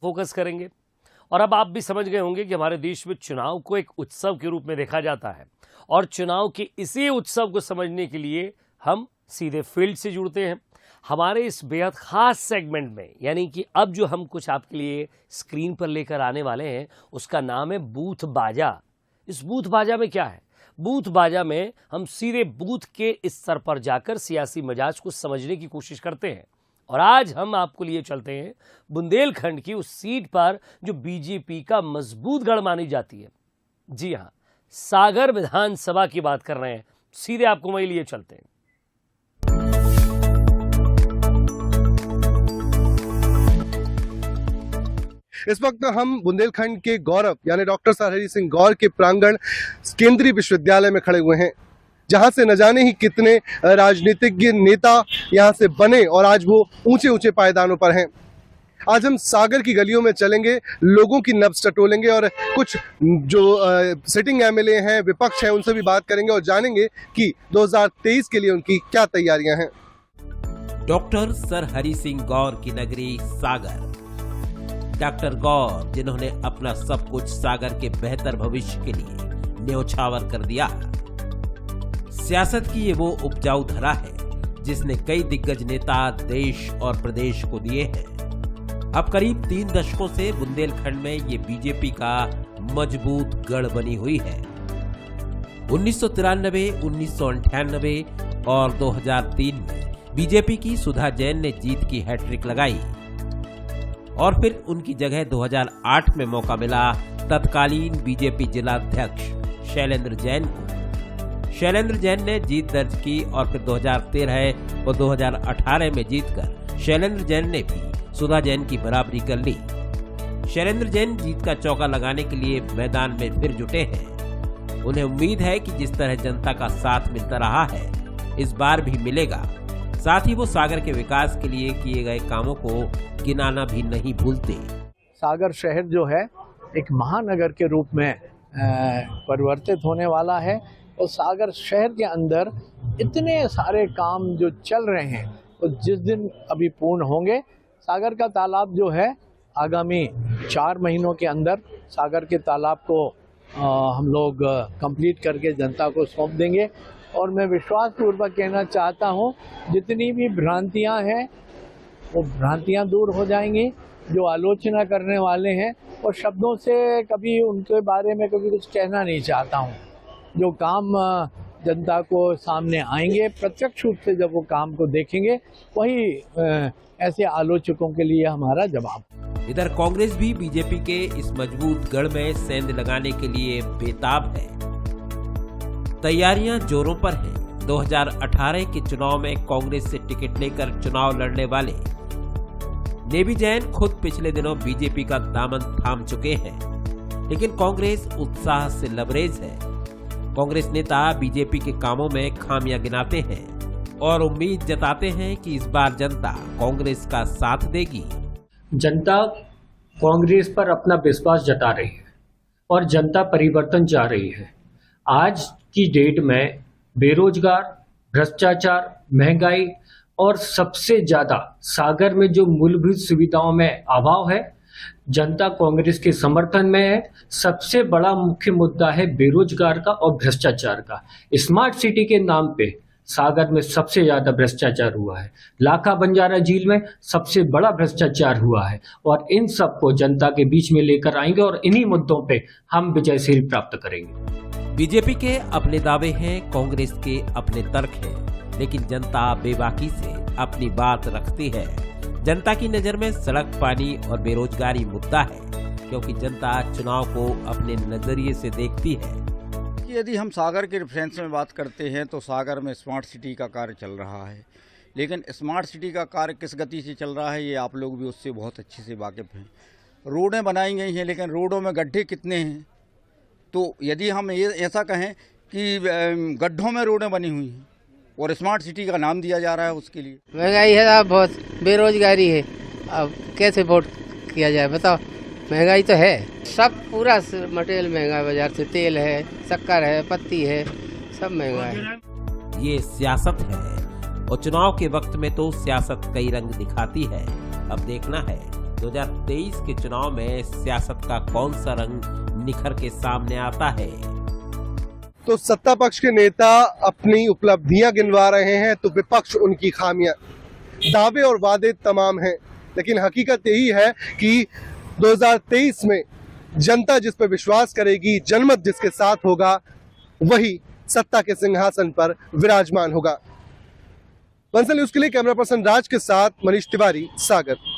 Focus करेंगे। और अब आप भी समझ गए होंगे कि हमारे देश में चुनाव को एक उत्सव के रूप में देखा जाता है और चुनाव के इसी उत्सव को समझने के लिए हम सीधे फील्ड से जुड़ते हैं। हमारे इस बेहद खास सेगमेंट में, यानी कि अब जो हम कुछ आपके लिए स्क्रीन पर लेकर आने वाले हैं, उसका नाम है बूथ बाजा। इस बूथ बाजा में क्या है? बूथ बाजा में हम सीधे बूथ के इस स्तर पर जाकर सियासी मिजाज को समझने की कोशिश करते हैं। और आज हम आपको लिए चलते हैं बुंदेलखंड की उस सीट पर जो बीजेपी का मजबूत गढ़ मानी जाती है। जी हां, सागर विधानसभा की बात कर रहे हैं। सीधे आपको वहीं लिए चलते हैं। इस वक्त हम बुंदेलखंड के गौरव यानी डॉक्टर सर हरि सिंह गौर के प्रांगण केंद्रीय विश्वविद्यालय में खड़े हुए हैं, जहां से न जाने ही कितने राजनीतिज्ञ नेता यहां से बने और आज वो ऊंचे ऊंचे पायदानों पर हैं। आज हम सागर की गलियों में चलेंगे, लोगों की नब्ज टटोलेंगे और कुछ जो सिटिंग एमएलए हैं, विपक्ष है, उनसे भी बात करेंगे और जानेंगे कि 2023 के लिए उनकी क्या तैयारियां हैं। डॉक्टर सर हरि सिंह गौर की नगरी सागर। डॉक्टर गौर, जिन्होंने अपना सब कुछ सागर के बेहतर भविष्य के लिए न्योछावर कर दिया। सियासत की ये वो उपजाऊ धरा है जिसने कई दिग्गज नेता देश और प्रदेश को दिए हैं। अब करीब 3 दशकों से बुंदेलखंड में ये बीजेपी का मजबूत गढ़ बनी हुई है। 1993, 1998 और 2003 में बीजेपी की सुधा जैन ने जीत की हैट्रिक लगाई और फिर उनकी जगह 2008 में मौका मिला तत्कालीन बीजेपी जिलाध्यक्ष शैलेंद्र जैन को। शैलेंद्र जैन ने जीत दर्ज की और फिर 2013 और 2018 में जीतकर शैलेंद्र जैन ने भी सुधा जैन की बराबरी कर ली। शैलेंद्र जैन जीत का चौका लगाने के लिए मैदान में फिर जुटे हैं। उन्हें उम्मीद है कि जिस तरह जनता का साथ मिलता रहा है, इस बार भी मिलेगा। साथ ही वो सागर के विकास के लिए किए गए कामों को गिनाना भी नहीं भूलते। सागर शहर जो है एक महानगर के रूप में परिवर्तित होने वाला है और सागर शहर के अंदर इतने सारे काम जो चल रहे हैं तो जिस दिन अभी पूर्ण होंगे, सागर का तालाब जो है आगामी 4 महीनों के अंदर सागर के तालाब को हम लोग कंप्लीट करके जनता को सौंप देंगे। और मैं विश्वास पूर्वक कहना चाहता हूं, जितनी भी भ्रांतियां हैं वो भ्रांतियां दूर हो जाएंगी। जो आलोचना करने वाले हैं और शब्दों से कभी उनके बारे में कभी कुछ कहना नहीं चाहता हूं। जो काम जनता को सामने आएंगे, प्रत्यक्ष रूप से जब वो काम को देखेंगे, वही ऐसे आलोचकों के लिए हमारा जवाब। इधर कांग्रेस भी बीजेपी के इस मजबूत गढ़ में सेंध लगाने के लिए बेताब है। तैयारियां जोरों पर हैं। 2018 के चुनाव में कांग्रेस से टिकट लेकर चुनाव लड़ने वाले नेवी जैन खुद पिछले दिनों बीजेपी का दामन थाम चुके हैं, लेकिन कांग्रेस उत्साह से लबरेज है। कांग्रेस नेता बीजेपी के कामों में खामियां गिनाते हैं और उम्मीद जताते हैं कि इस बार जनता कांग्रेस का साथ देगी। जनता कांग्रेस पर अपना विश्वास जता रही है और जनता परिवर्तन चाह रही है। आज की डेट में बेरोजगार, भ्रष्टाचार, महंगाई और सबसे ज्यादा सागर में जो मूलभूत सुविधाओं में अभाव है, जनता कांग्रेस के समर्थन में है। सबसे बड़ा मुख्य मुद्दा है बेरोजगार का और भ्रष्टाचार का। स्मार्ट सिटी के नाम पे सागर में सबसे ज्यादा भ्रष्टाचार हुआ है। लाखा बंजारा झील में सबसे बड़ा भ्रष्टाचार हुआ है और इन सबको जनता के बीच में लेकर आएंगे और इन्हीं मुद्दों पे हम विजय श्री प्राप्त करेंगे। बीजेपी के अपने दावे हैं, कांग्रेस के अपने तर्क हैं, लेकिन जनता बेबाकी से अपनी बात रखती है। जनता की नजर में सड़क, पानी और बेरोजगारी मुद्दा है, क्योंकि जनता चुनाव को अपने नजरिए से देखती है। यदि हम सागर के रेफरेंस में बात करते हैं तो सागर में स्मार्ट सिटी का कार्य चल रहा है, लेकिन स्मार्ट सिटी का कार्य किस गति से चल रहा है ये आप लोग भी उससे बहुत अच्छे से वाकिफ हैं। रोडें बनाई गई हैं, लेकिन रोडों में गड्ढे कितने हैं? तो यदि हम ये ऐसा कहें कि गड्ढों में रोडें बनी हुई हैं और स्मार्ट सिटी का नाम दिया जा रहा है उसके लिए। महंगाई है साहब, बहुत बेरोजगारी है। अब कैसे वोट किया जाए बताओ? महंगाई तो है, सब पूरा मटेरियल महंगा है। बाजार से तेल है, शक्कर है, पत्ती है, सब महंगा है। ये सियासत है और चुनाव के वक्त में तो सियासत कई रंग दिखाती है। अब देखना है 2023 के चुनाव में सियासत का कौन सा रंग निखर के सामने आता है। तो सत्ता पक्ष के नेता अपनी उपलब्धियां गिनवा रहे हैं तो विपक्ष उनकी खामियां। दावे और वादे तमाम हैं, लेकिन हकीकत यही है कि 2023 में जनता जिस पर विश्वास करेगी, जनमत जिसके साथ होगा, वही सत्ता के सिंहासन पर विराजमान होगा। बंसल न्यूज के लिए कैमरा पर्सन राज के साथ मनीष तिवारी, सागर।